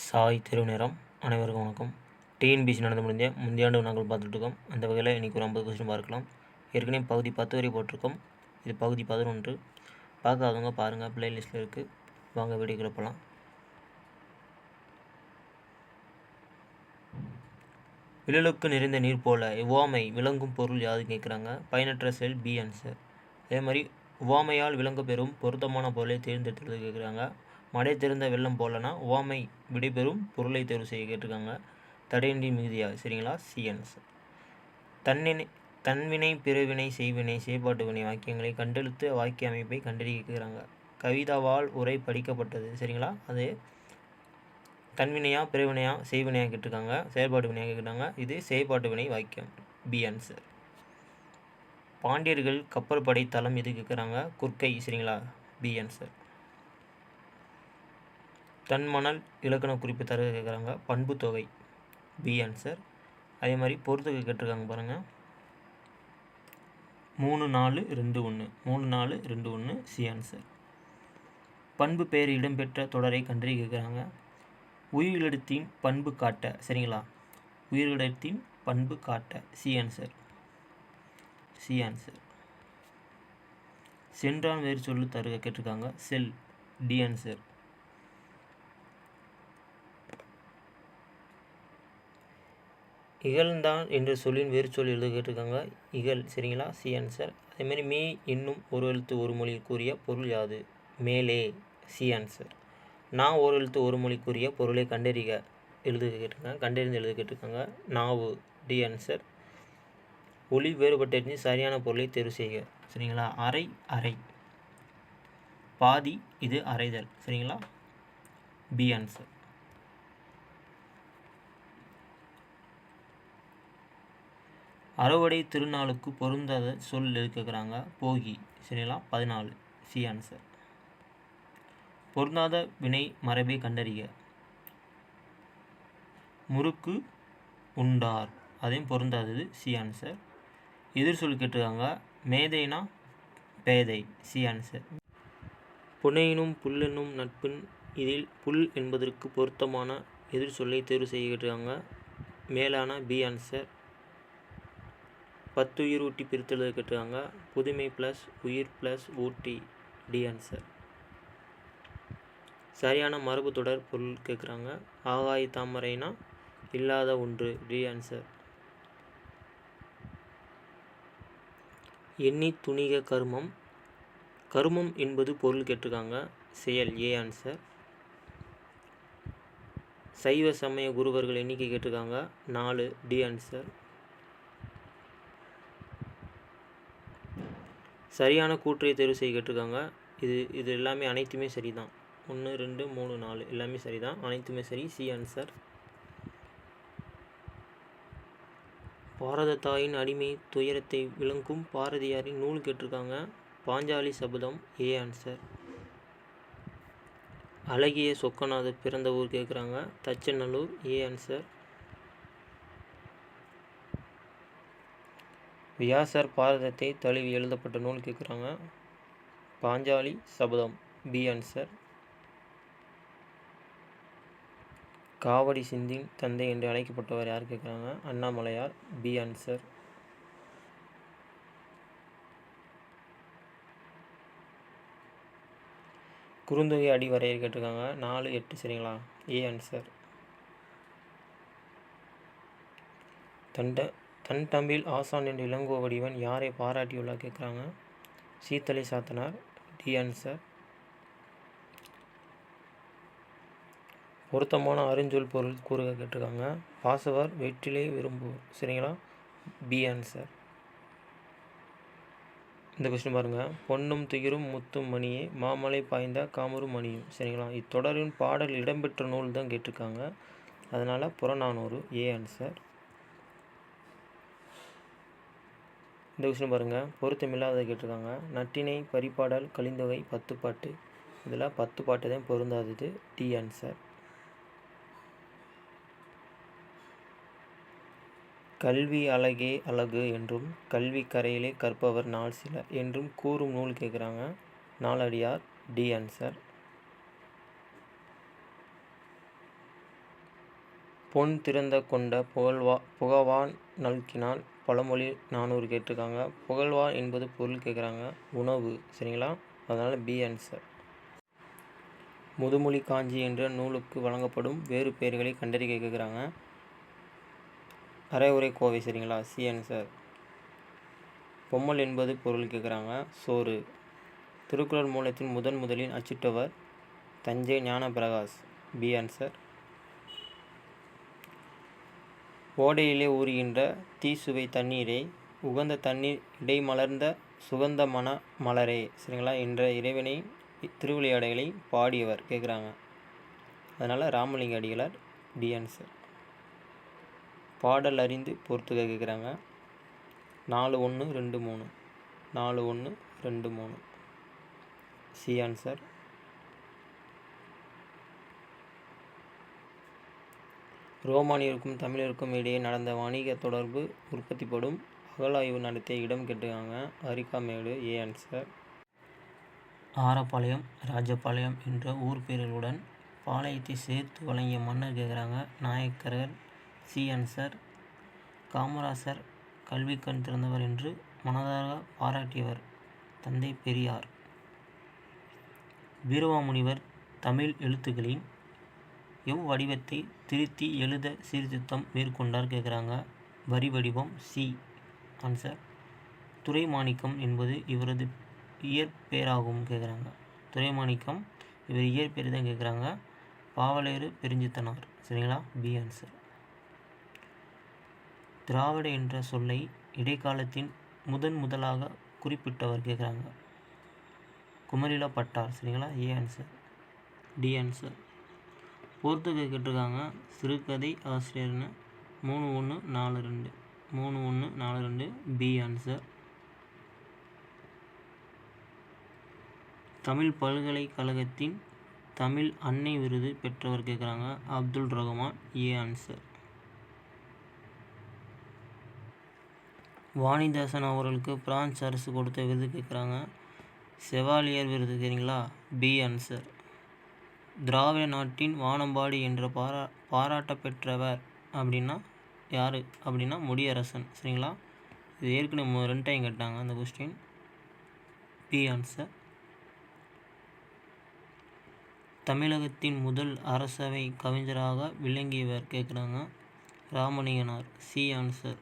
சாய் தெருவு நேரம். அனைவருக்கும் வணக்கம். டிஎன்பிஎஸ்சி நடந்து முடிஞ்ச முந்தையாண்டு நாங்கள் பார்த்துட்ருக்கோம். அந்த வகையில் இன்றைக்கி ஒரு 50 கொஸ்டின் பார்க்கலாம். ஏற்கனவே பகுதி 10 வரை போட்டிருக்கோம். இது பகுதி 11. பார்க்காதவங்க பாருங்கள், பிளேலிஸ்ட்டில் இருக்குது. வாங்க வீடியோக்குள்ள போகலாம். விழலுக்கு நிறைந்த நீர் போல உவமை விளங்கும் பொருள் யாது கேட்குறாங்க. பயனற்ற செல் பி ஆன்சர். அதே மாதிரி உவமையால் விளங்க பெறும் பொருத்தமான பொருளை தேர்ந்தெடுத்து கேட்குறாங்க. மடை திறந்த வெள்ளம் போலனா உவமை விடைபெறும் பொருளை தேர்வு செய்ய கேட்டிருக்காங்க. தடையின்றி மிகுதியா, சரிங்களா? C answer. தன்வினை பிறவினை செய்வினை செயற்பாட்டு வினை வாக்கியங்களை கண்டெடுத்து வாக்கிய அமைப்பை கண்டறிய கேட்குறாங்க. கவிதாவால் உரை படிக்கப்பட்டது, சரிங்களா? அது தன்வினையா பிறவினையா செய்வினையாக கேட்டிருக்காங்க. செயல்பாட்டு வினையாக கேட்குறாங்க. இது செயற்பாட்டு வினை வாக்கியம், பி ஆன்சர். பாண்டியர்கள் கப்பல் படை தளம் எது கேட்குறாங்க. குர்க்கை, சரிங்களா? B answer. தன்மணல் இலக்கண குறிப்பு தர கேட்குறாங்க. பண்பு தொகை, பி ஆன்சர். அதே மாதிரி பொறுத்துக்கு கேட்டிருக்காங்க பாருங்கள். 3 4 2 1 3 4 2 1 சி ஆன்சர். பண்பு பெயர் இடம்பெற்ற தொடரை கண்டறிய கேட்குறாங்க. உயிரிழத்தின் பண்பு காட்ட, சரிங்களா? உயிரிழத்தின் பண்பு காட்ட, சி ஆன்சர். C answer. சென்றான் வேறு சொல்லு தருக கேட்டிருக்காங்க. செல், டி ஆன்சர். இகழ்ந்தான் என்ற சொல்லின் வேறு சொல் எழுத கேட்டிருக்காங்க. இகழ், சரிங்களா? C answer. அதேமாதிரி மே என்னும் ஒரு எழுத்து ஒரு மொழி கூறிய பொருள் யாது. மேலே, சி ஆன்சர். நான் ஒரு எழுத்து ஒரு மொழி கூறிய பொருளை கண்டறிக எழுத கேட்டிருக்காங்க. கண்டறிந்து எழுத கேட்டிருக்காங்க. நாவு, டி ஆன்சர். ஒளி வேறுபட்டறிஞ்சு சரியான பொருளை தேர்வு செய்க, சரிங்களா? அரை அரை, பாதி, இது அரைதல், சரிங்களா? B answer. அறுவடை திருநாளுக்கு பொருந்தாத சொல் கேட்குறாங்க. போகி, சரிங்களா? 14, சி ஆன்சர். பொருந்தாத வினை மரபை கண்டறிக. முறுக்கு உண்டார், அதையும் பொருந்தாதது, சி ஆன்சர். எதிர் சொல் கேட்டிருக்காங்க. மேதைனா பேதை, சி ஆன்சர். புனையினும் புல்லென்னும் நட்பின் இதில் புல் என்பதற்கு பொருத்தமான எதிர் சொல்லை தேர்வு செய்ய கேட்டிருக்காங்க. மேலான, பி ஆன்சர். 10 உயிர் ஊட்டி பிரித்தெழுத கேட்டிருக்காங்க. புதுமை ப்ளஸ் உயிர் ப்ளஸ் ஊட்டி, டி ஆன்சர். சரியான மரபு தொடர் பொருள் கேட்குறாங்க. ஆகாய தாமரைனா இல்லாத ஒன்று, டி ஆன்சர். எண்ணி துணிக கருமம், கருமம் என்பது பொருள் கேட்டிருக்காங்க. செயல், ஏ ஆன்சர். சைவ சமய குருவர்கள் எண்ணிக்கை கேட்டிருக்காங்க. 4, டி ஆன்சர். சரியான கூற்றை தேர்வு செய்ய கேட்டிருக்காங்க. இது எல்லாமே அனைத்துமே சரிதான். 1 2 3 4 எல்லாமே சரிதான், அனைத்துமே சரி, சி ஆன்சர். பாரத தாயின் அடிமை துயரத்தை விளக்கும் பாரதியாரின் நூல் கேட்டிருக்காங்க. Panchali Sabatham, A answer. அழகிய சொக்கநாதர் பிறந்த ஊர் கேட்குறாங்க. Thachanallur, A answer. வியாசர் பாரதத்தை தழுவி எழுதப்பட்ட நூல் கேட்குறாங்க. Panchali Sabatham, B answer. காவடி சிந்தின் தந்தை என்று அழைக்கப்பட்டவர் யார் கேட்குறாங்க. Annamalaiyar, B answer. குறுந்தொகை அடி வரையறை கேட்டிருக்காங்க. 4 8, சரிங்களா? A answer. தன் தமிழ் ஆசான் என்ற இளங்கோ வடிவன் யாரை பாராட்டியுள்ளார் கேட்குறாங்க. Seethalai Sathanar, D answer. பொருத்தமான அருஞ்சொல் பொருள் கூறுக கேட்டிருக்காங்க. பாசவர் வெற்றிலை விரும்புவோர், சரிங்களா? B answer. இந்த கொஸ்டின் பாருங்கள். பொன்னும் துகிரும் முத்தும் மணியே மாமலை பாய்ந்த காமரும் மணியும், சரிங்களா? இத்தொடரின் பாடல் இடம்பெற்ற நூல் தான் கேட்டிருக்காங்க. அதனால் புறநானூறு, ஏ ஆன்சர். இந்த கொஸ்டின் பாருங்கள். பொருத்தமில்லாததை கேட்டிருக்காங்க. நட்டினை பரிபாடல் கலிந்தொகை 10 பாட்டு, இதில் 10 பாட்டு தான் பொருந்தாதது, டி ஆன்சர். கல்வி அழகே அழகு என்றும் கல்வி கரையிலே கற்பவர் நாள் சில என்றும் கூறும் நூல் கேட்குறாங்க. Naladiyar, D answer. பொன் திறந்த கொண்ட புகவான் நல்கினான் பழமொழி 400 கேட்டிருக்காங்க. புகழ்வான் என்பது பொருள் கேட்குறாங்க. உணவு. சரிங்களா? அதனால் பி ஆன்சர். முதுமொழி காஞ்சி என்ற நூலுக்கு வழங்கப்படும் வேறு பெயர்களை கண்டறிய கேட்குறாங்க. அரையுரை கோவை. சரிங்களா? C answer. பொம்மல் என்பது பொருள் கேட்குறாங்க. சோறு. திருக்குறள் மூலத்தின் முதலில் அச்சிட்டவர் தஞ்சை ஞானப்பிரகாஷ். B answer. ஓடையிலே ஊறுகின்ற தீசுவை தண்ணீரே உகந்த தண்ணீர் இடைமலர்ந்த சுகந்த மலரே. சரிங்களா? என்ற இறைவனை திருவிளையாடலை பாடியவர் கேட்குறாங்க. அதனால் ராமலிங்க அடிகளார். D answer. பாடல் அறிந்து பொறுத்துக்க கேட்குறாங்க. 4123 4123 சி ஆன்சர். ரோமானியருக்கும் தமிழருக்கும் இடையே நடந்த வணிக தொடர்பு உற்பத்திப்படும் அகழாய்வு நடத்திய இடம் கேட்டுக்காங்க. அரிக்காமேடு. A answer. ஆரப்பாளையம் ராஜபாளையம் என்ற ஊர் பெயர்களுடன் பாளையத்தை சேர்த்து வழங்கிய மன்னர் கேட்குறாங்க. நாயக்கர்கள். C answer. காமராசர் கல்வி கண் திறந்தவர் என்று மனதாக பாராட்டியவர் தந்தை பெரியார். வீரமாமுனிவர் தமிழ் எழுத்துக்களின் எவ்வடிவத்தை திருத்தி எழுத சீர்திருத்தம் மேற்கொண்டார் கேட்குறாங்க. வரி வடிவம். C answer. துரைமாணிக்கம் என்பது இவரது இயற்பெயராகும் கேட்குறாங்க. துரைமாணிக்கம் இவர் இயற்பெயர் தான் கேட்குறாங்க. பாவலேறு பெருஞ்சித்தனார். சரிங்களா? B answer. திராவிட என்ற சொல்லை இடைக்காலத்தின் முதலாக குறிப்பிட்டவர் கேட்குறாங்க. குமரில பட்டார். சரிங்களா? A answer. D answer. பொறுத்துக்க கேட்டிருக்காங்க. சிறுகதை ஆசிரியர்னு 3142 பி ஆன்சர். தமிழ் பல்கலைக்கழகத்தின் தமிழ் அன்னை விருது பெற்றவர் கேட்குறாங்க. அப்துல் ரஹ்மான். A answer. வாணிதாசன் அவர்களுக்கு பிரான்ஸ் அரசு கொடுத்த விருது கேட்குறாங்க. செவாலியர் விருது. சரிங்களா? B answer. திராவிட நாட்டின் வானம்பாடி என்ற பாராட்ட பெற்றவர் அப்படின்னா யார் அப்படின்னா முடியரசன். சரிங்களா? இது ஏற்கனவே 2 டைம் கேட்டாங்க அந்த கொஸ்டின். B answer. தமிழகத்தின் முதல் அரசவை கவிஞராக விளங்கியவர் கேட்குறாங்க. ராமலிங்கனார். C answer.